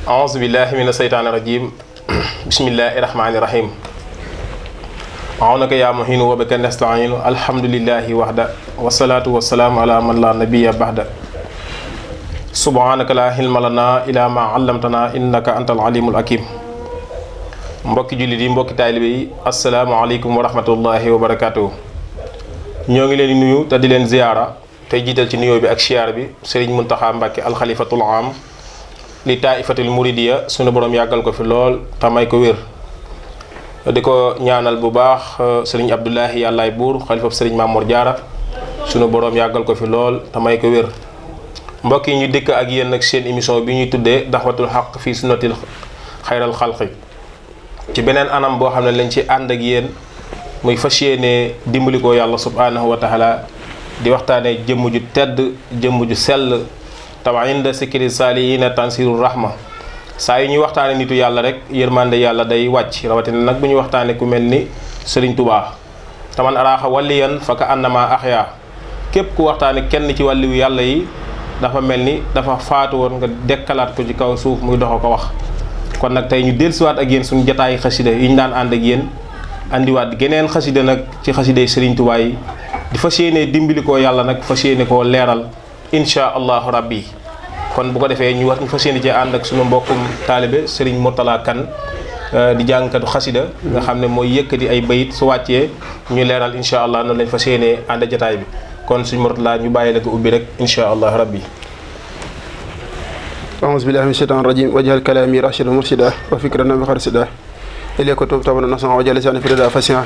أعوذ بالله من الشيطان الرجيم بسم الله الرحمن الرحيم عونك يا معين وبك نستعين الحمد لله وحده والصلاة والسلام على من لا نبي بعد سبحانك لا علم لنا إلا ما علمتنا إنك أنت العليم الحكيم mbokki jullit yi mbokki taalibe yi asalaamaaleykum wa rahmatullahi wa barakaatu. ñoo ngi leen di nuyu te di leen ziyaara tey jiital ci nuyoo bi ak siyaar bi Serigne Mountakha Mbacké alxalifatul am li taaifatul muridiya sunu borom yàggal ko fi lool te may ko wér. di ko ñaanal bu baax Serigne Abdoulahi yàllaay buur xalifab Serigne Mamour Diarra sunu borom yàggal ko fi lool te may ko wér. mbokk yi ñu dëkk ak yéen nag seen émission bi ñuy tuddee daxwatul xaq fii sunnatil xayral xalqi ci beneen anam boo xam ne lañ ci ànd ak yéen muy fas yéene dimbali ko yàlla subhanahu wa taala di waxtaanee jëmm ju tedd jëmm ju sell tawa inda sikri saalihiina tansiru rahma saa yu ñuy waxtaane nitu yàlla rek yërmande yàlla day wàcc rawatina nag bu ñuy waxtaane ku mel ni Serigne Touba taman araaxa waliyan fa ka annama axya képp ku waxtaane kenn ci wàlliwu yàlla yi dafa mel ni dafa faatu woon nga dekkalaat ko ci kaw suuf muy dox ko wax. kon nag tey ñu dellusiwaat ak yéen suñu jotaayu xasida yi ñu daan ànd ak yéen andiwaat geneen xasida nag ci xasiday Serigne Touba yi di fas yéene dimbali koo yàlla nag fas yéene koo leeral incha allahu rabbi kon bu ko defee ñu fas yéene cee ànd ak suñu mbokkum taalibe Serigne Mourtala Kane di jàngkatu xasida nga xam ne mooy yëkkati ay bayit su wàccee ñu leeral incha allah noonu lañ fas yéene ànd jotaay bi kon suñu Mourtala ñu bàyyi la ko ubbi rek incha allahu rabbi. أعوذ بالله من الشيطان الرجيم وجعل كلامي راشدا مرشدا وفكرا نبي خرسدا إليك توب تبنا نصنع وجعل لساني في رداء فسيحة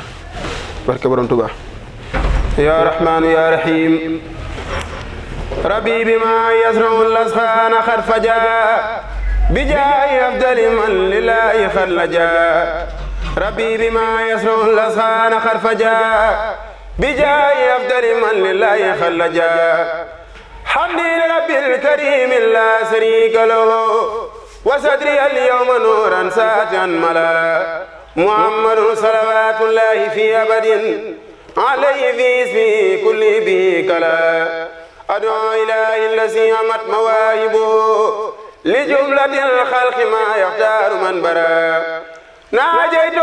بارك برون توبا يا رحمن يا رحيم ربي بما يزرع الأسخان خرفجا بجاي أفضل من لله خلجا ربي بما يزرع الأسخان خرفجا بجاي أفضل من لله خلجا حمدي لرب الكريم لا شريك له وصدري اليوم نورا ساتيا ملا محمد صلوات الله في أبد عليه في اسمه كل به كلا أدعو إلهي الذي أمت مواهبه لجملة الخلق ما يختار من برا ناجيت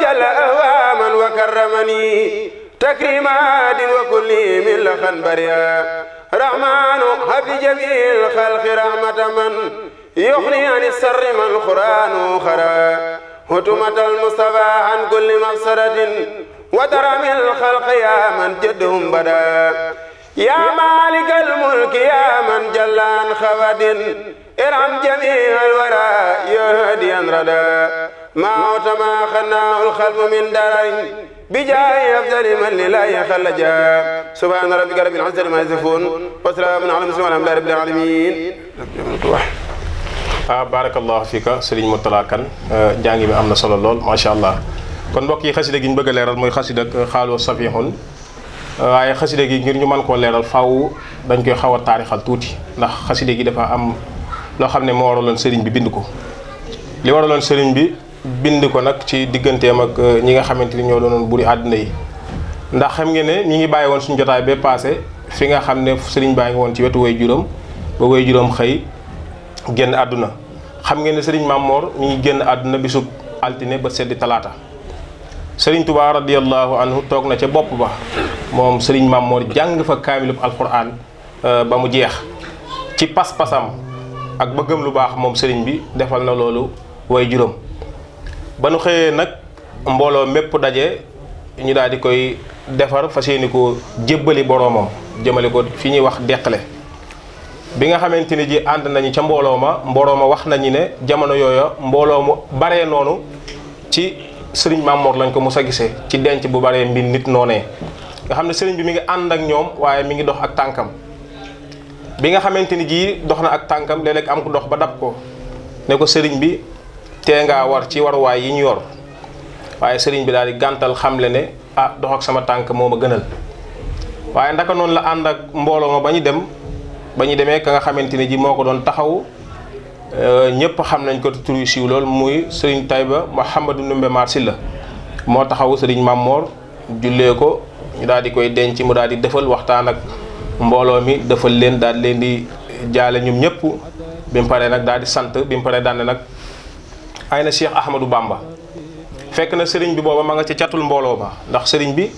جل أهواما وكرمني تكريمات وكل من لخن بريا رحمن هب جميع الخلق رحمة من يغني عن السر من القرآن خرا هتمة المصطفى عن كل مفسرة وترم الخلق يا من جدهم بدا يا مالك الملك يا من جل عن خواد ارحم جميع الورى يهدي ردا ما ما خناه الخلق من درر بجاي أفضل من لله خلجا سبحان ربك رب العزة ما يصفون وسلام على المرسلين والحمد لله رب العالمين. barakallahu fika Serigne Mourtala Kane jàngi bi am na solo lool macha allah kon mbokk yi xasida gi ñu bëgg a leeral mooy xasida xaaloo safihun waaye xasida gi ngir ñu mën koo leeral faaw dañ koy xaw a taarixal tuuti ndax xasida gi dafa am loo xam ne moo waraloon Serigne bi bind ko li waraloon Serigne bi bind ko nag ci digganteem ak ñi nga xamante ni ñoo doonoon buri àdduna yi ndax xam ngeen ne ñi ngi bàyyi woon suñu jotaay ba passé fi nga xam ne Serigne baa ngi woon ci wetu way juróom ba way juróom xëy génn àdduna xam ngeen ne Serigne Mamor mi ngi génn àdduna bisub altine ba seddi talaata Serigne Touba radiyallahu anhu toog na ca bopp ba moom Serigne Mamor jàng fa kaamilub alquran ba mu jeex ci pas-pasam ak bëggam lu baax moom Serigne bi defal na loolu way juróom ba nu xëyee nag mbooloo mépp daje ñu daal di koy defar fas yéene ko jébbali boroomam jëmale ko fi ñuy wax deqale bi nga xamante ni ji ànd nañu ca mbooloo ma wax nañu ne jamono yooya mbooloo mu baree noonu ci Serigne Mamor lañ ko mos a gisee ci denc bu baree mbir nit noonee nga xam ne Serigne bi mi ngi ànd ak ñoom waaye mi ngi dox ak tànkam bi nga xamante ni ji dox na ak tànkam léeg-léeg am ko dox ba dab ko ne ko Serigne bi tee ngaa war ci waruwaay yi ñu yor waaye Serigne bi daal di gàntal xamle ne dox ak sama tànk moo ma gënal waaye ndaka noonu la ànd ak mbooloo ma ba ñu demee ka nga xamante ni ji moo ko doon taxaw ñëpp xam nañ ko tur yu siiw lool muy sëriñ Taïba Mouhamadou Ndoumbé Mar Sylla moo taxawu sëriñ Mamor jullee ko ñu daal di koy denc mu daal di defal waxtaan ak mbooloo mi defal leen daal leen di jaale ñoom ñëpp bi mu paree nag daal di sant bi mu paree daan ne nag ay na Cheikh Ahmadou Bamba fekk na sëriñ bi booba ma nga ci catul mbooloo ma ndax sëriñ bi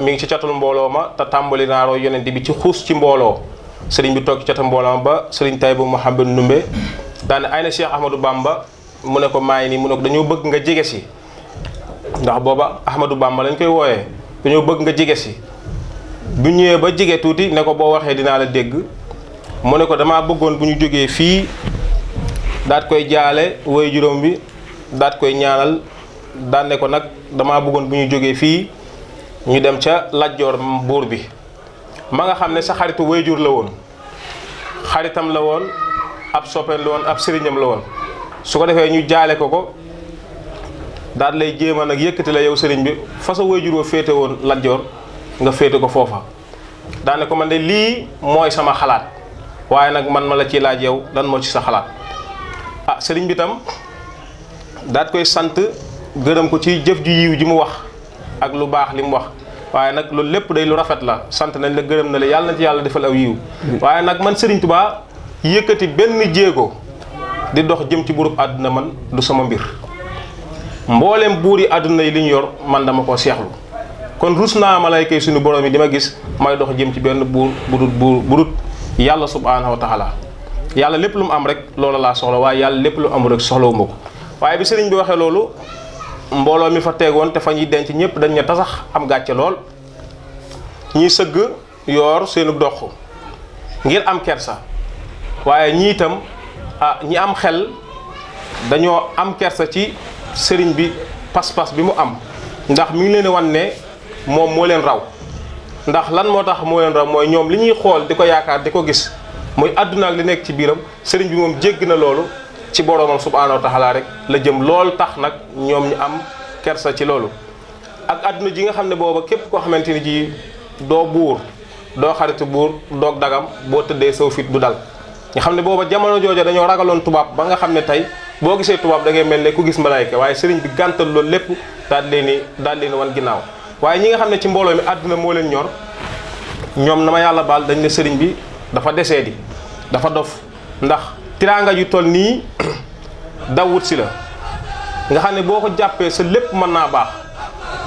mi ngi ci catul mbooloo ma te tàmbali naaroo yonent bi ci xuus ci mbooloo sëriñ bi toog ci catul mbooloo ma ba sëriñ Taïba Mouhamadou Ndoumbé daan ne ay na Cheikh Ahmadou Bamba mu ne ko maay nii mu ne ko dañoo bëgg nga jege si ndax booba Ahmadou Bamba lañ koy wooyee dañoo bëgg nga jege si bu ñëwee ba jege tuuti ne ko boo waxee dinaa la dégg mu ne ko damaa bëggoon bu ñu jógee fii daat koy jaale woy juróom bi daat koy ñaanal daan ne ko nag damaa bëggoon bu ñu jógee fii ñu dem ca Lat Joor buur bi ma nga xam ne sa xaritu woy jur la woon xaritam la woon ab soppeen la woon ab sëriñam la woon su ko defee ñu jaale ko daal lay jéema nag yëkkati la yow sëriñ bi fa sa woy jur wa féete woon Lat Joor nga féete ko foofa daane ko man de lii mooy sama xalaat waaye nag man ma la ci laaj yow lan moo ci sa xalaat sëriñ bi tam daat koy sant gërëm ko ci jëf ju yiw ji mu wax ak lu baax li mu wax waaye nag loolu lépp day lu rafet la sant nañ la gërëm na la yàlla na ci yàlla defal aw yiw waaye nag man sëriñ Tuubaa yëkkati benn jéego di dox jëm ci buurub àdduna man du sama mbir mboolem buur yi àdduna yi li ñu yor man dama koo seexlu kon rus naa malayka yi suñu borom yi di ma gis may dox jëm ci benn buur bu dut yàlla subhaanahu wa taala yàlla lépp lu mu am rek loola laa soxla waaye yàlla lépp lu mu amul rek soxlawu ma ko waaye bi sëriñ bi waxee loolu mbooloo mi fa teegoon te fa ñuy denc ñëpp dañ ne tasax am gàcce lool ñii sëgg yoor seenu dox ngir am kersa waaye ñii itam ñi am xel dañoo am kersa ci sëriñ bi pas-pas bi mu am ndax mi ngi leen wan ne moom moo leen raw ndax lan moo tax moo leen raw mooy ñoom li ñuy xool di ko yaakaar di ko gis muy àdduna ak li nekk ci biiram sëriñ bi moom jégg na loolu ci boroomam subhaanahu wa taala rek la jëm lool tax nag ñoom ñu am kersa ci loolu ak àdduna ji nga xam ne booba képp koo xamante ni ji doo buur doo xaritu buur doog dagam boo tëddee saw fit du dal nga xam ne booba jamono jooja dañoo ragaloon tubaab ba nga xam ne tey boo gisee tubaab da ngay mel ne ku gis malaayka waaye sëriñ bi gàntal loolu lépp daal leen wan ginnaaw waaye ñi nga xam ne ci mbooloo mi àdduna moo leen ñor ñoom na ma yàlla baal dañ ne sëriñ bi dafa desee di dafa dof ndax tiraanga yu toll nii dawut si la nga xam ne boo ko jàppee sa lépp mën naa baax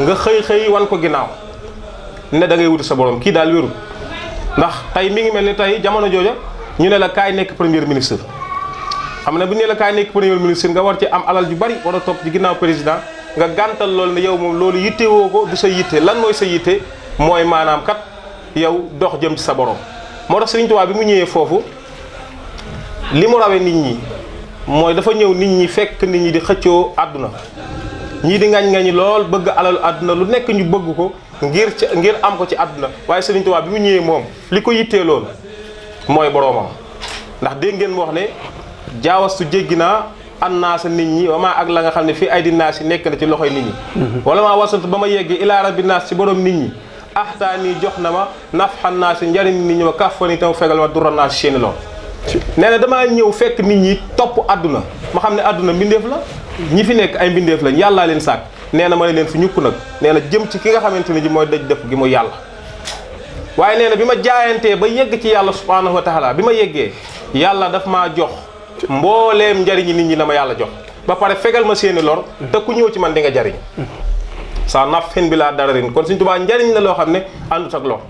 nga xëy wan ko ginnaaw ne da ngay wuti sa borom kii daal wérul ndax tey mi ngi mel ni tey jamono jooja ñu ne la kaay nekk premier ministre xam ne bu ñu ne la kaay nekk premier ministre nga war ci am alal ju bari war a topp ci ginnaaw président nga gàntal loolu ne yow moom loolu yitte woo ko du sa yitte lan mooy sa yitte mooy maanaam kat yow dox jëm ci sa borom moo tax Sëriñ Tuubaa bi mu ñëwee foofu li mu rawee nit ñi mooy dafa ñëw nit ñi fekk nit ñi di xëccoo àdduna ñii di ngañ-ngañi lool bëgg alalu àdduna lu nekk ñu bëgg ko ngir am ko ci àdduna waaye Sëriñ Tuubaa bi mu ñëwee moom li ko yittee loolu mooy boroomam ndax dégg ngeen mu wax ne jaawastu jéggi naa annaasa nit ñi wa maa ak la nga xam ne fii ay di naas yi nekk na ci loxoy nit ñi wala maa wasantu ba ma yeggee ilaa rabbi naas ci borom nit ñi axtaa nii jox na ma nafxan naas yi njariñ nit ñi ma kàffa ni tam fegal ma dura naas seeni lool nee na damaa ñëw fekk nit ñi topp àdduna ma xam ne àdduna mbindeef la ñi fi nekk ay mbindeef lañ yàllaa leen sàkk nee na ma ne leen fi ñukk nag nee na jëm ci ki nga xamante ne ji mooy daj dëpp gi muy yàlla waaye nee na bi ma jaayantee ba yegg ci yàlla subhaanahu wa taala bi ma yeggee yàlla daf maa jox mbooleem njariñi nit ñi la ma yàlla jox ba pare fegal ma seeni lor te ku ñëw ci man di nga jariñ sa naf fen bi laa dararin kon Sëriñ Tuubaa njariñ la loo xam ne àndut ak lor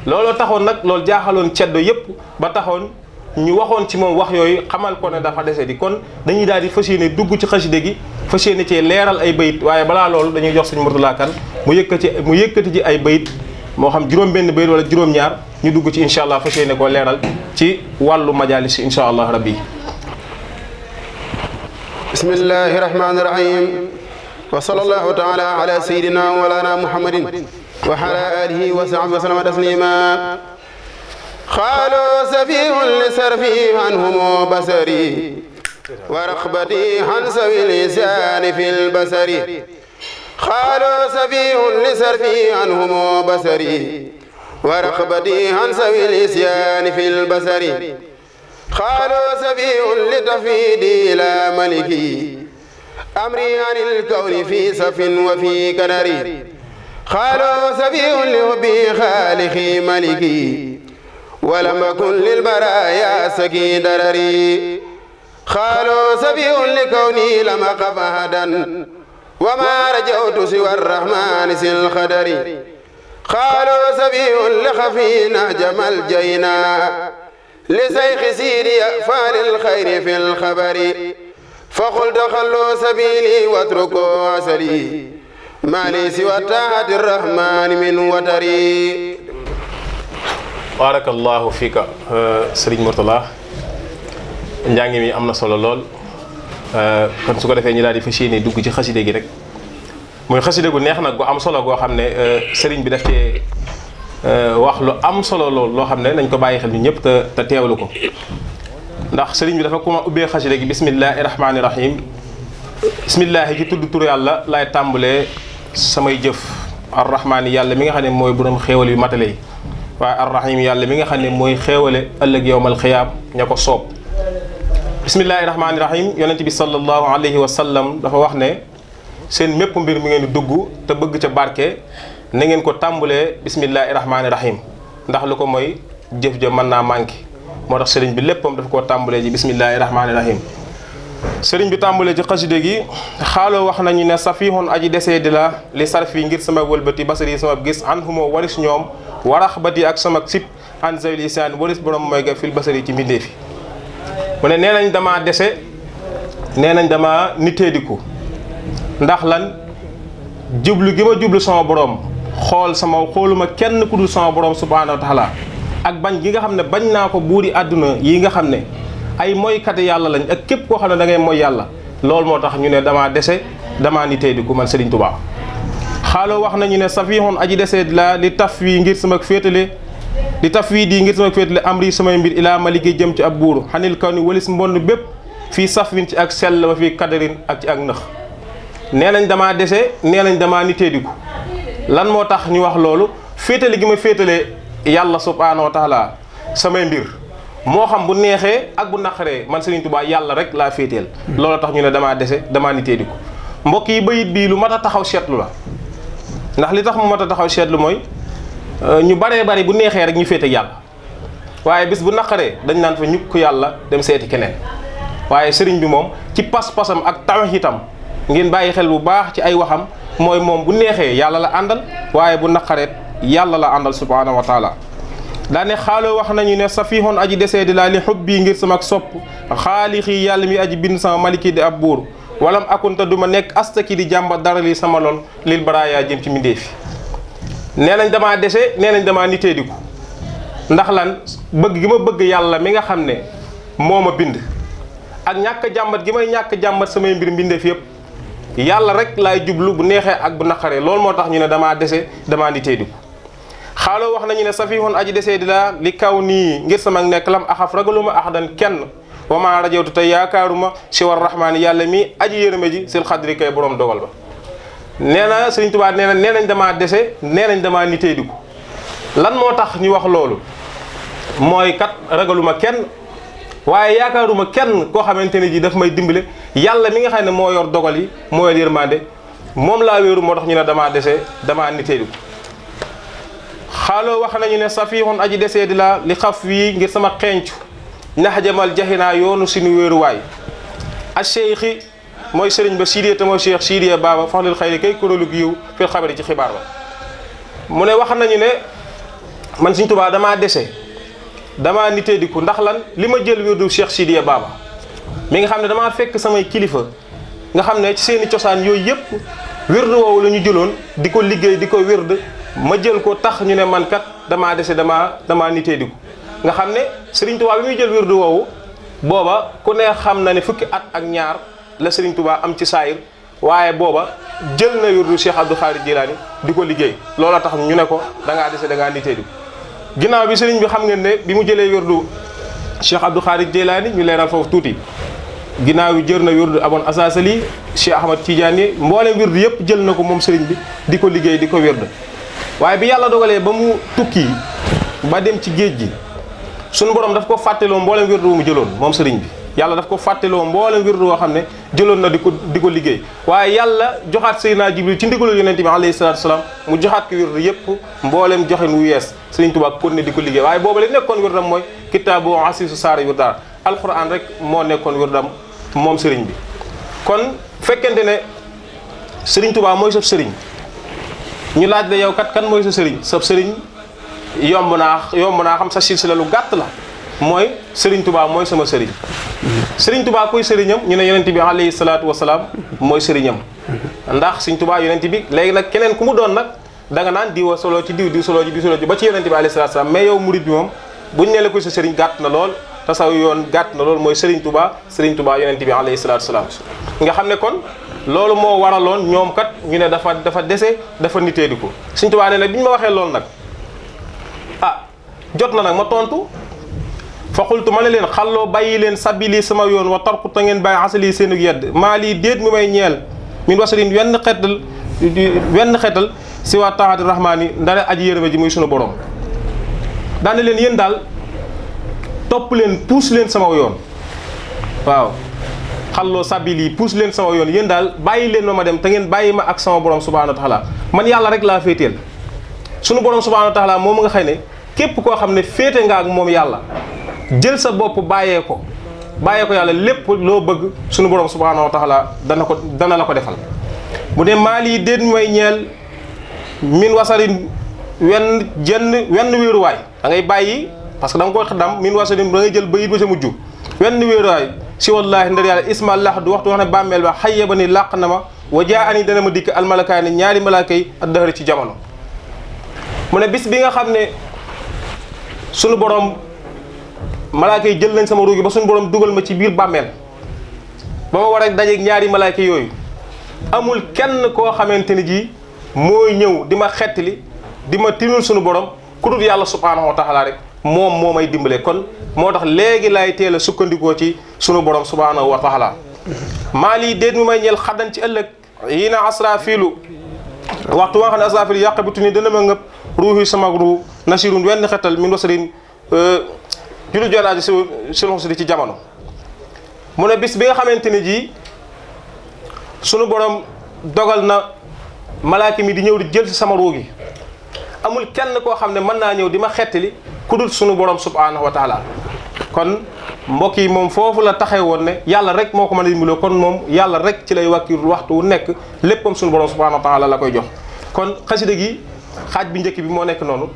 looloo taxoon nag loolu jaaxaloon ceddo yépp ba taxoon ñu waxoon ci moom wax yooyu xamal ko ne dafa dese di kon dañuy daal di fas yéene dugg ci xaside gi fas yéene cee leeral ay bayit waaye balaa loolu dañuy jox Sëriñ Murtala Kan mu yëkkati ci ay bayit moo xam juróom-benn bayit wala juróom-ñaar ñu dugg ci incha allah fas yéene koo leeral ci wàllu majalis incha allah rabbi bismillahi rahmani rahim wa sallallahu taala ala sayidina wa mawlana muhammadin wa ala alihi wa sahbihi wa sallama taslima قالوا سفيه لسرفي عنهم بصري ورغبتي عن سوي اللسان في البصر قالوا سفيه لسرفي عنهم بصري ورغبتي عن سوي اللسان في البصر قالوا سفيه لتفيدي إلى ملكي أمري عن الكون في سف وفي كدري قالوا سفيه لحبي خالقي ملكي ولم أكن للبرايا سكي درري قالوا سفيه لكوني لم أقف أحدا وما رجوت سوى الرحمن سي الخدر قالوا سفيه لخفي نهج ملجينا لسيخ سيدي فعل الخير في الخبر فقلت خلوا سبيلي واتركوا عسلي ما لي سوى طاعة الرحمن من وتري. barakallahu fiika Sëriñ Mourtala njàng mi am na solo lool kon su ko defee ñu daal di fas yéene dugg ci xaside gi rek muy xaside gu neex nag gu am solo goo xam ne sëriñ bi daf cee wax lu am solo lool loo xam ne nañ ko bàyyi xel ñu ñëpp te teewlu ko ndax sëriñ bi dafa kuma ubbee xaside gi bismillahi rahmaani rahim bismillahi ci tudd tur yàlla laay tàmbalee samay jëf arrahmaani yàlla mi nga xam ne mooy borom xéewal yu matale yi waaye arrahim yàlla mi nga xam ne mooy xéewale ëllëg yowmal xiyaam ña ko soob bismillahi rahmaani rahim yonent bi sallallahu alayhi wa sallam dafa wax ne seen mépp mbir mi ngeen di dugg te bëgg ca barke na ngeen ko tàmbalee bismillahi rahmaani rahim ndax lu ko mooy jëf ja mën naa manqué moo tax sëriñ bi léppam dafa koo tàmbalee ji bismillahi rahmaani rahim sëriñ bi tàmbalee ci xaside gi xaaloo wax nañu ne safihun aji desee di la li sarfi ngir sama wëlbati basari sama gis an humoo waris ñoom warax bati ak sama sib an zawil isaan waris borom mooy ga fil basari ci mbindee fi mu ne nee nañ damaa dese nee nañ damaa niteediku ndax lan jublu gi ma jublu sama borom xooluma kenn ku dul sama borom subhaanahu wa taala ak bañ gi nga xam ne bañ naa ko buuri àdduna yi nga xam ne ay moykat yàlla lañ ak képp koo xam ne da ngay mooy yàlla loolu moo tax ñu ne damaa dese damaa niteediku man Serigne Touba. xaaloo wax nañu ne safihun aji desee la li taf wi ngir sama féetale li taf wii di ngir sama féetale amri samay mbir ilaa maliki jëm ci ab buur xanil kaw ni walis mbond bépp fii safwin ci ak sell ba fii kadarin ak ci ak nëx nee nañ damaa dese nee nañ damaa niteediku lan moo tax ñu wax loolu féetale gi ma féetale yàlla subhaanahu wa taala samay mbir moo xam bu neexee ak bu naqaree man Serigne Touba yàlla rek laa féeteel loolu tax ñu ne damaa dese damaa niteediku mbokk yi bayit bii lu mat a taxaw seetlu la ndax li tax mu mat a taxaw seetlu mooy ñu baree bari bu neexee rek ñu féete yàlla waaye bis bu naqaree dañ naan fa ñukk yàlla dem seeti keneen waaye sëriñ bi moom ci pas-pasam ak tawhiidam ngeen bàyyi xel bu baax ci ay waxam mooy moom bu neexee yàlla la àndal waaye bu naqareet yàlla la àndal subhaanahu wa taala daane xaaloo wax nañu ne safihun aji desee di laa li xubbi ngir sama sopp xaalixi yàlla mi aji bind sama maliki di ab buur walam akunta du ma nekk astaki di jàmba dara li sama lool lil baraaya jëm ci mbindee fi nee nañ damaa dese nee nañ damaa niteediku ndax lan bëgg gi ma bëgg yàlla mi nga xam ne moo ma bind ak ñàkk jàmbat gi may ñàkk jàmbat samay mbir mbindeef yëpp yàlla rek laay jublu bu neexee ak bu naqaree loolu moo tax ñu ne damaa dese damaa niteediku xaaloo wax nañu ne safihun aji desee di la li kaw nii ngir sama nekk lam axaf ragaluma axdan kenn wama rajawtu tey yaakaaruma si war rahmaani yàlla mi aji yërëme ji sil xadri kay borom dogal ba nee na Sëriñ Tuubaa nee na nee nañ damaa dese nee nañ damaa niteediku lan moo tax ñu wax loolu mooy kat ragaluma kenn waaye yaakaaruma kenn koo xamante ne ji daf may dimbale yàlla mi nga xam ne moo yor dogal yi moo yor yërmande moom laa wéeru moo tax ñu ne damaa dese damaa niteediku xaaloo wax nañu ne safihun aji desee di la li xaf wii ngir sama xeencu nax jamal jaxinaa yoonu suñu wéeruwaay ak cheikhi mooy sëriñ ba Sidiya te mooy cheikh Sidiya baaba faxlil xayri kay kuréelu gi yiw fil xabari ci xibaar ba mu ne wax nañu ne man Sëriñ Tuubaa damaa dese damaa niteediku ndax lan li ma jël wirdu cheikh Sidiya baaba mi nga xam ne damaa fekk samay kilifa nga xam ne ci seeni cosaan yooyu yëpp wirdu woowu la ñu jëloon di ko liggéey di ko wird ma jël ko tax ñu ne man kat damaa dese damaa niteediku nga xam ne Serigne Touba bi muy jël wirdu woowu booba ku ne xam na ne fukki at ak ñaar la Serigne Touba am ci saayir waaye booba jël na wirdu Cheikh Abdou Khadir Jilaani di ko liggéey loola tax ñu ne ko dangaa dese dangaa niteediku ginnaaw bi Serigne bi xam ngeen ne bi mu jëlee wirdu Cheikh Abdou Khadir Jilaani ñu leeral foofu tuuti ginnaaw bi jër na wirdu Abul Asasali Cheikh Ahmad Tidiane mboolem wirdu yëpp jël na ko moom Serigne bi di ko liggéey di ko wird waaye bi yàlla dogalee ba mu tukki ba dem ci géej gi suñu borom daf ko fàtteloo mboolem wirdu mu jëloon moom sëriñ bi yàlla daf ko fàtteloo mboolem wirdu woo xam ne jëloon na di ko liggéey waaye yàlla joxaat Seydina Jibril ci ndigalu yonent bi alayhi salaatu salaam mu joxaat ko wirdu yëpp mboolem joxin wu yees sëriñ Tuubaa kon ne di ko liggéey waaye boobu la nekkoon wirdam mooy kitaabu asisu saari wirdaar alquran rek moo nekkoon wirdam moom sëriñ bi kon fekkente ne sëriñ Tuubaa mooy sab sëriñ ñu laaj la yow kan mooy sa sëriñ sab sëriñ yomb naa xam sa silsila lu gàtt la mooy sëriñ Tuubaa mooy sama sëriñ sëriñ Tuubaa kuy sëriñam ñu ne yonent bi alayhi salaatu wasalaam mooy sëriñam ndax sëriñ Tuubaa yonent bi léegi nag keneen ku mu doon nag danga naan diwa solo ci diw solo ci ba ci yonent bi alayhi salaatu wasalaam mais yow murid bi moom buñ ne la kuy sa sëriñ gàtt na lool te saw yoon gàtt na lool mooy sëriñ Tuubaa yonent bi alayhi salaatu wasalaam nga xam ne kon loolu moo waraloon ñoom kat ñu ne dafa dese dafa nitee di ko sëriñ Tuubaa ne nag bi ñu ma waxee loolu nag jot na nag ma tontu fa xultu ma ne leen xalloo bàyyi leen sabili sama yoon wa tarku ta ngeen bàyyi asali seenu yedd maa lii déet mi may ñeel min wasalin wenn xetal si waa taxaati rahmaani ndare aji yërëme ji muy sunu borom daane leen yéen daal topp leen puus leen sama yoon waaw xalloo sabili puus leen sama yoon yéen daal bàyyi leen ma dem te ngeen bàyyi ma ak sama borom subhanahu wa taala man yàlla rek laa féeteel sunu borom subhanahu wa taala moom nga xëy ne képp koo xam ne féete nga ak moom yàlla jël sa bopp bàyyee ko yàlla lépp loo bëgg sunu borom subhanahu wa taala dana la ko defal mu ne maa lii déet mooy ñeel min wasarin wenn wéeruwaay da ngay bàyyi parce que da nga koy xaddam min wasarin da ngay jël bayit ba sa mujj wenn wéeruwaay si wallaahi ndar yàlla isma lax du waxtu wax ne bàmmeel ba xayya ba ni làq na ma wa jaa ani dana ma dikk almalakaay ne ñaari malaaka yi ak dëxëri ci jamono mu ne bis bi nga xam ne sunu borom malaaka yi jël nañ sama ruugi ba sunu borom dugal ma ci biir bàmmeel ba ma war a dajeeg ñaari malaaka yooyu amul kenn koo xamante ni ji mooy ñëw di ma xettali di ma tinul sunu borom ku dul yàlla subhaanahu wa taala rek moom moo may dimbale kon moo tax léegi laay teel a sukkandikoo ci sunu borom subhaanahu wa taala maa lii déet mu may ñeel xaddan ci ëllëg yi na asrafilu waxtu waa xam ne asrafilu yàqabitu ni dana ma ngëpp ruuxi sama ruu nasirun wenn xetal min wasarin julu joonaaji silxusri ci jamono mu ne bis bi nga xamante ni ji sunu borom dogal na malaaka mi di ñëw di jël si sama ruu gi amul kenn koo xam ne mën naa ñëw di ma xettali ku dul sunu borom subhanahu wa taala kon mbokk yi moom foofu la taxee woon ne yàlla rek moo ko mën a dimbaloo kon moom yàlla rek ci lay wàkkiru waxtu wu nekk léppam sunu borom subhanahu wa taala la koy jox kon xasida gi xaaj bi njëkk bi moo nekk noonu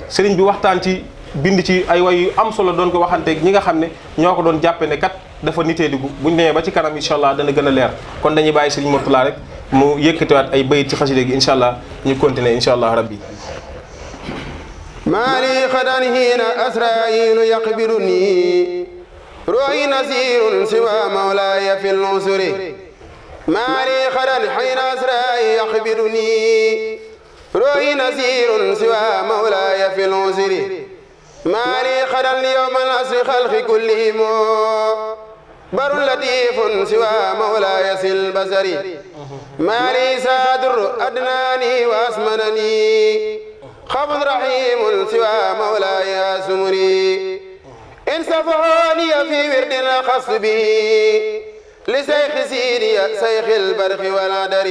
sëriñ bi waxtaan ci bind ci ay way yu am solo doon ko waxanteeg ñi nga xam ne ñoo ko doon jàppe ne kat dafa nitee diggu buñ demee ba ci kanam incha allah dana gën a leer kon dañuy bàyyi sëriñ Mourtala rek mu yëkkatiwaat ay bayit ci xasida gi incha allah ñu continuer incha allah rabbi مالي خدن هنا أسرائيل يقبلني روحي نسير سوى مولاي في النصر مالي خدن حين أسرائيل يقبلني روحي نسير سوى مولاي في النصر مالي خدن يوم الأسر خلق كلهم بر لطيف سوى مولاي في البصر مالي سادر أدناني وأسمنني خبر رحيم سوى مولاي سمري إن سفاني في ورد خص به لسيخ سيري سيخ البرق والعدر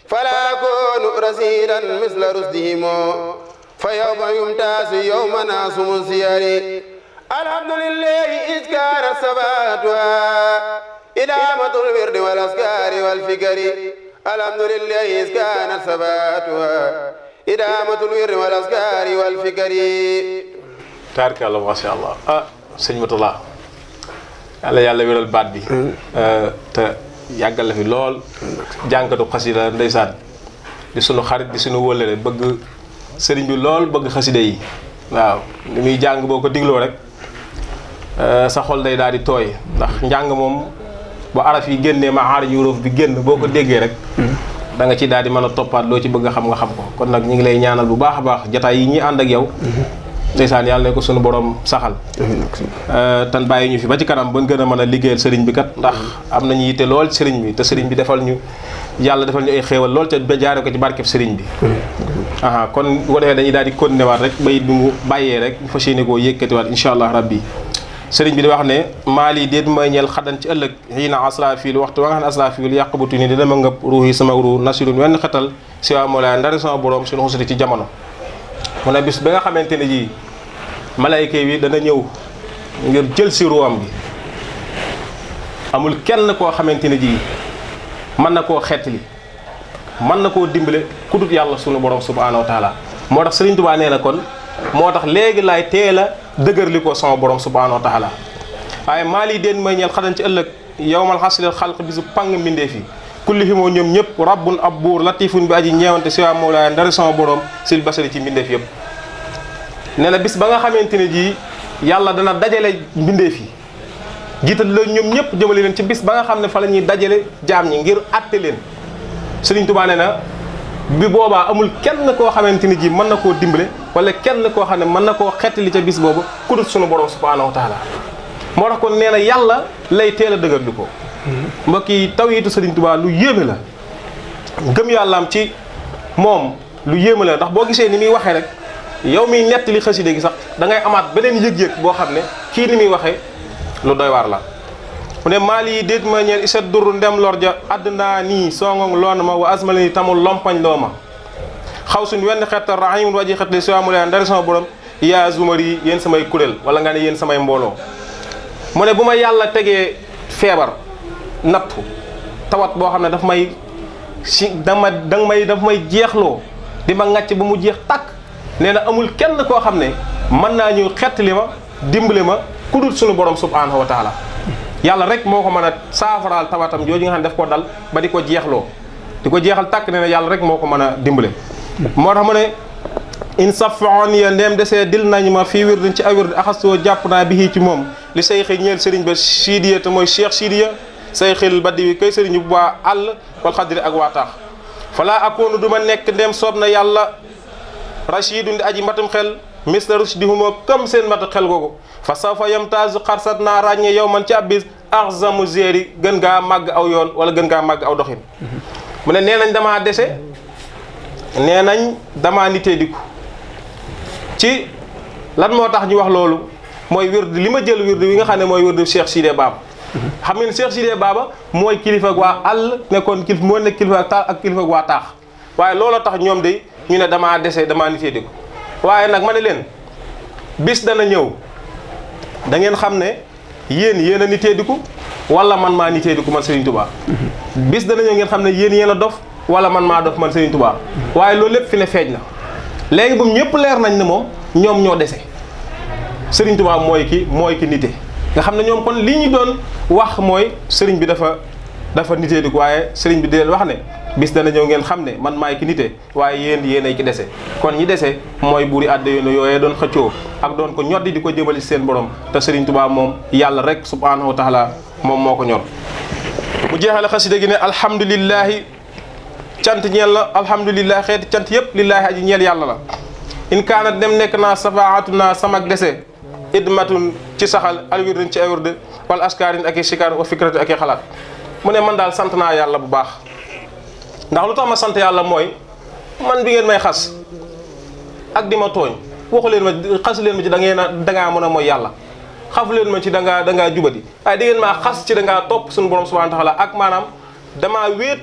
فلا أكون رسيدا مثل رشدهم فيوم يمتاز يوم ناس مسير الحمد لله إذ كان سباتها إدامة الورد والأسكار والفكر الحمد لله إذ كان سباتها idaamatul wirri wal askari wal fikari taarikalla masha allah sëñ Mourtala yàlla wéral baat bi te yàggal la fi lool jànkatu xasida ndeysaan di sunu xarit di sunu wëllëre bëgg sëriñ bi lool bëgg xasida yi waaw li muy jàng boo ko digloo rek sa xol day daal di tooy ndax njàng moom bu araf yi génnee ma aar yuróof bi génn boo ko déggee rek da nga ci daal di mën a toppaat loo ci bëgg a xam nga xam ko kon nag ñu ngi lay ñaanal bu baax a baax jataay yi ñi ànd ak yow ndeysaan yàlla ne ko sunu borom saxal tan bàyyi ñu fi ba ci kanam ba gën a mën a liggéeyal sëriñ bi kat ndax am nañu yitte lool sëriñ bi te sëriñ bi defal ñu yàlla defal ñu ay xéewal lool te ba jaare ko ci barkeb sëriñ bi kon bu ko defee dañuy daal di continuer waat rek bayit bi mu bàyyee rek ñu fas yéene koo yëkkatiwaat incha allah rabbi sëriñ bi di wax ne maali déet may ñeel xadan ci ëllëg xii na asrafil waxtu wa nga xam ne asrafil yàqbutu ni dina ma ngëpp ruuxi sama ruux nasirun wenn xetal si waa moolaa ndari sama borom suñu xusati ci jamono mu ne bis ba nga xamante ne ji malayka bi dana ñëw ngir jël si ruwam gi amul kenn koo xamante ne ji mën na koo xeetli mën na koo dimbale ku dut yàlla sunu borom subhanahu wa taala moo tax Sëriñ Tuubaa nee na kon moo tax léegi laay teel a dëgërli ko sama borom subhanahu wa taala waaye maa lii déen may ñeel xadan ci ëllëg yowmal xaslil xalq bisu pang mbindee fi kulli fi moo ñoom ñëpp rabbun ab buur latifun bi aji ñeewante si waa mawlaaya ndari sama borom sil basari ci mbindeef yëpp nee na bis ba nga xamante ne ji yàlla dana dajale mbindeef yi jiital la ñoom ñëpp jëmale leen ci bis ba nga xam ne fa la ñuy dajale jaam ñi ngir àtte leen Sëriñ Tuubaa nee na bi boobaa amul kenn koo xamante ni ji mën na koo dimbale wala kenn koo xam ne mën na koo xettali ca bis boobu ku dul sunu borom subhanahu wa taala moo tax kon nee na yàlla lay teel a dëgër di ko mbokk yi tawhiidu Sëriñ Tuubaa lu yéeme la gëm yàllaam ci moom lu yéeme la ndax boo gisee ni muy waxee rek yow miy nettali xaside gi sax da ngay amaat beneen yëg-yëg boo xam ne kii ni muy waxee lu doy waar la mu ne maali yi déet ma ñeel iset dur ndem lor ja àddnaa nii songong loona ma wa asmala ni tamul lompañ loo ma xaw suñ wenn xetta rahimul waji xet li siwaa mu leen ndari sama borom yaa zumar yi yéen samay kuréel wala nga ne yéen samay mbooloo mu ne bu ma yàlla tegee feebar nattu tawat boo xam ne daf may daf may jeexloo di ma ŋàcc ba mu jeex tàkk nee na amul kenn koo xam ne mën naa ñëw xettali ma dimbali ma ku dul sunu borom subhanahu wa taala yàlla rek moo ko mën a saafaraal tawatam jooju nga xam ne daf ko dal ba di ko jeexloo di ko jeexal tàkk ne yàlla rek moo ko mën a dimbale moo tax mu ne in safaon ya ndeem desee dil nañ ma fii wirdin ci ay wird axastoo jàpp naa bi ci moom li say xëy ñeel sëriñ ba Sidiya te mooy Cheikh Sidiya say xil baddi wi kay sëriñ bu waa àll wal xadri ak waa taax falaa akoonu du ma nekk ndeem soob na yàlla rachidun di aji matum xel misla rushdihuma comme seen matu xel googu fa sawfa yamtaazu xarsat naa ràññee yow man ci ab bis arzamu zéri gën ngaa màgg aw yoon wala gën ngaa màgg aw doxin mu ne nee nañ damaa dese nee nañ damaa nitee diku ci lan moo tax ñu wax loolu mooy wird li ma jël wird wi nga xam ne mooy wird Cheikh Sidé Baba xam ngeen Cheikh Sidé Baba mooy kilifa ak waa àll nekkoon kilifa moo nekk kilifa ak taax ak kilifa ak waa taax waaye looloo tax ñoom de ñu ne damaa dese damaa nitee diku waaye nag ma ne leen bis dana ñëw da ngeen xam ne yéen a nitee diku wala man maa nitee diku man Serigne Touba bis dana ñëw ngeen xam ne yéen a dof wala man maa dof man Serigne Touba waaye loolu lépp fi ne feeñ na léegi bu ñëpp leer nañ ne moom ñoom ñoo dese Serigne Touba mooy ki nite nga xam ne ñoom kon li ñu doon wax mooy Serigne bi dafa nitee diku waaye Serigne bi di leen wax ne bis dana ñëw ngeen xam ne man maay ki nite waaye yéenay ki dese kon ñi dese mooy buuri àdda yoon yooyee doon xëccoo ak doon ko ñoddi di ko jëmali seen borom te Serigne Touba moom yàlla rek subhanahu wa taala moom moo ko ñor mu jeexale xasida gi ne alhamdulillahi cant ñeel la alhamdulillahi xeeti cant yëpp lillaahi aji ñeel yàlla la in kaanat dem nekk naa safaatu naa samak dese idmatun ci saxal alwirdin ci ay wird wala askaarin ak i sikar wa fikrati ak i xalaat mu ne man daal sant naa yàlla bu baax ndax lu tax ma sant yàlla mooy man bi ngeen may xas ak di ma tooñ waxu leen ma xas leen ma ci dangaa mën a mooy yàlla xafu leen ma ci dangaa jubadi waaye di ngeen maa xas ci dangaa topp suñu borom subhanahu wa taala ak maanaam damaa wéet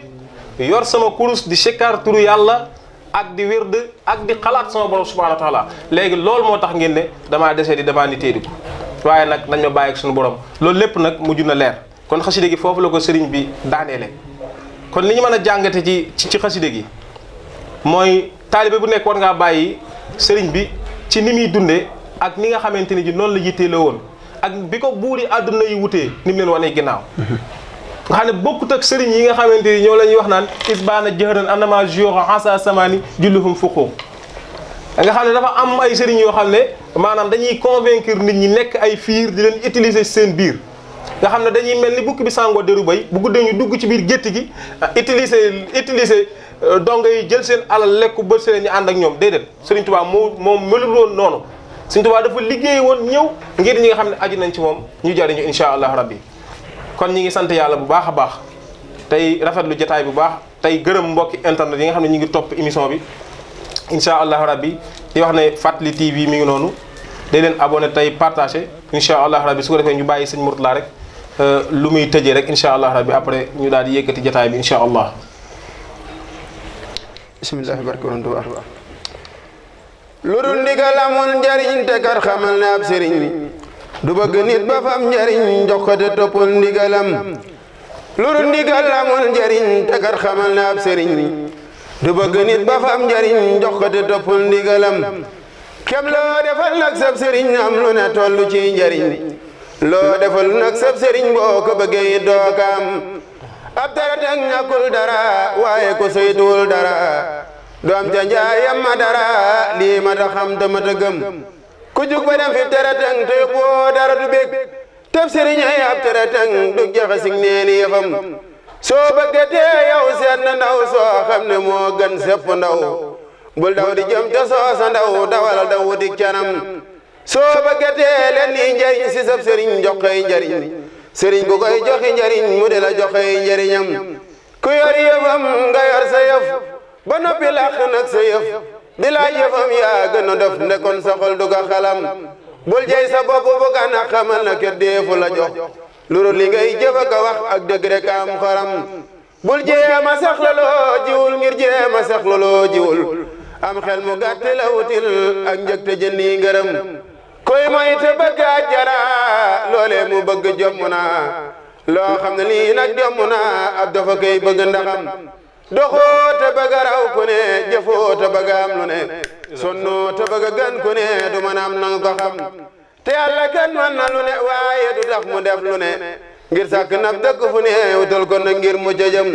yor sama kurus di sikkar turu yàlla ak di wird ak di xalaat sama borom subhanahu wa taala léegi loolu moo tax ngeen ne damaa desee di damaa ni téedi ko waaye nag nañ ma bàyyi ak suñu borom loolu lépp nag mujj na leer kon xaside gi foofu la ko sëriñ bi daaneele kon li ñu mën a jàngate ci xaside gi mooy taalibe bu nekk war ngaa bàyyi sëriñ bi ci ni muy dundee ak ni nga xamante ni ji noonu la yittee la woon ak bi ko buuri àdduna yi wutee ni mu leen wanee ginnaaw nga xam ne bokkut ak sëriñ yi nga xamante ni ñoo la ñuy wax naan isbaana jëhran anama joxo asa samani julluhum fuqoo nga xam ne dafa am ay sëriñ yoo xam ne maanaam dañuy convaincre nit ñi nekk ay fiir di leen utiliser seen biir nga xam ne dañuy mel ni bukki bi sàngoo deru bay bu guddee ñu dugg ci biir gétt gi utiliser donga yi jël seen alal lekku bët seen ñu ànd ak ñoom déedéet Sëriñ Tuubaa moom melul woon noonu Sëriñ Tuubaa dafa liggéey woon ñëw ngir ñi nga xam ne aju nañ ci moom ñu jariñu insha allah rabbi kon ñi ngi sant yàlla bu baax a baax tey rafetlu jotaay bu baax tey gërëm mbokki internet yi nga xam ne ñu ngi topp émission bi incha allah rabbi di wax ne Fàttali TV mi ngi noonu day leen abonné tey partagé incha allah rabbi su ko defee ñu bàyyi sëñ Mourtala rek lu muy tëjee rek incha allah rabbi après ñu daal di yëkkati jotaay bi incha allah. bisimilah barke woon Tuubaa lu dul ndigal amul njariñ te kat xamal ne ab sëriñ du bëgg nit ba fam njariñ jox ko te toppul ndigalam lu dul ndigal amul njariñ te kat xamal ne ab sëriñ du bëgg nit ba fam njariñ jox ko te toppul ndigalam kem loo defal nag sab sëriñ am lu ne tollu ci njariñ loo defal nag sab sëriñ boo ko bëggee doo kaam ab dara teg ñàkkul dara waaye ko saytuwul dara doom ca njaayam ma dara lii ma ta xam te ma ta gëm ku jug ba dem fi tere teng te boo dara du bég teb sëriñ ay ab tere teng du jaxe sig neeni yëfam soo bëggatee yow seet na ndaw soo xam ne moo gën sepp ndaw bul daw di jëm te soo sa ndaw dawal daw wutik canam soo bëggatee leen ni njariñ si sab sëriñ jox koy njariñ sëriñ bu koy joxi njariñ mu de la jox koy njariñam ku yor yëfam nga yor sa yëf ba noppi làq nag sa yëf di laaj yëfam yaa gën a dof ndekon sa xol du ga xalam bul jey sa bopp bu kan a xamal na ke deefu la jox luru li ngay jëf ak a wax ak dëgg rek am xoram bul jéema sax la loo jiwul ngir jéema sax la loo jiwul am xel mu gàtt la wutil ak njëg te jëndi ngërëm koy moy te bëgg àjjana loolee mu bëgg jomm na loo xam ne lii nag jomm na ab dafa koy bëgg ndaxam doxoo te bëgg a raw ku ne jëfoo te bëgg am lu ne sonnoo te bëgg a gën ku ne du mën a am nanga ko xam te yàlla kenn mën na lu ne waaye du tax mu def lu ne ngir sàkk nab dëkk fu ne wutal ko na ngir mu jëjëm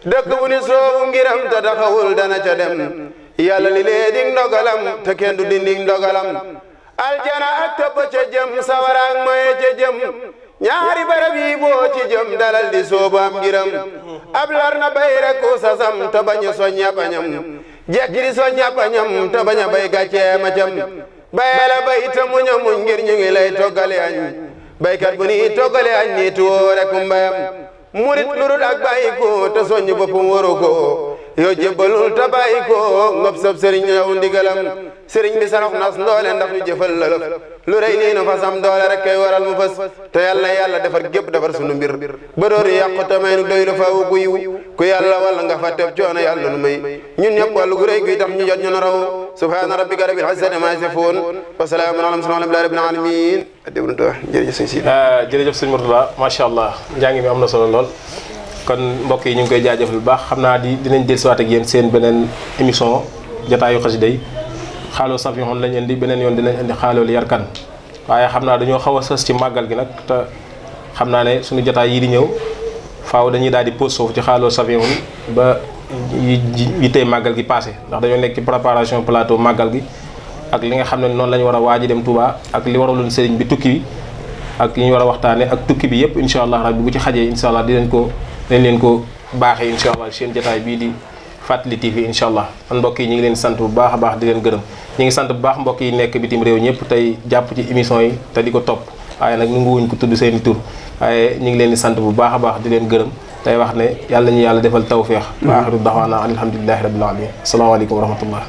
dëkk bu ni soobu ngiram te taxawul dana ca dem yàlla li lee dig ndogalam te kenn du di dig ndogalam aljana ak topp ca jëm sawara ak moye ca jëm ñaari barab yi boo ci jëm dalal di soobu am ngiram ab lar na bay rek ku sasam te bañ a soñña bañam jekki di soñña bañam te bañ a bay gàccee ma cam bayala bay te muñ a muñ ngir ñu ngi lay toggale añ baykat bu ni toggale añ ni tuwoo rek mbayam murit lurul ak bàyyi ko te soññ boppam waru ko yoo jébbalul te bàyyi ko ngob sab sëriñ yow ndigalam sëriñ bi sarax nas ndoole ndax ñu jëfal la lëf lu rëy nii nu fasam doole rek kay waral mu fas te yàlla defar gépp defar sunu mbir ba dooru yàqu te may nu doy lu faawu gu yiw ku yàlla walla nga fa teb coono yàlla nu may ñun ñëpp wàllu gu rëy guy tax ñu jot ñu na raw subhaana rabbika rabbil izzati ammaa yasifuun wa salaamun alal mursaliin walhamdulillaahi rabbil aalamiin adébnta jërëjëf sëñ si jërëjëf sëñ Mourtala macha allah njàng mi am na solo lool kon mbokk yi ñu ngi koy jaajëfal bu baax xam naa dinañ dellusiwaat ak yéen seen beneen émission jotaayu xasida yi xaaloo Safihun lañ indi beneen yoon dinañ indi xaaloolu yarkan waaye xam naa dañoo xaw a sës ci màggal gi nag te xam naa ne suñu jotaay yii di ñëw faaw dañuy daal di pause foofu ci xaaloo Safihun ba yi tey màggal gi passé ndax dañoo nekk ci préparation plateau màggal gi ak li nga xam ne noonu la ñu war a waaji dem Touba ak li waraloon sëriñ bi tukki bi ak yi ñu war a waxtaane ak tukki bi yëpp incha allah rabbi bu ci xajee incha allah dañ leen ko baaxee incha allah seen jotaay bii di Fàttali TV incha allah man mbokk yi ñu ngi leen sant bu baax a baax di leen gërëm ñu ngi sant bu baax mbokk yi nekk bitim réew ñëpp tey jàpp ci émission yi te di ko topp waaye nag nu ngi wuñ ko tudd seeni tur waaye ñu ngi leen di sant bu baax a baax di leen gërëm tey wax ne yàlla ñu yàlla defal tawféex wa axiru daxwaana alhamdulilahi rabbil alamin asalaamaaleykum wa rahmatullah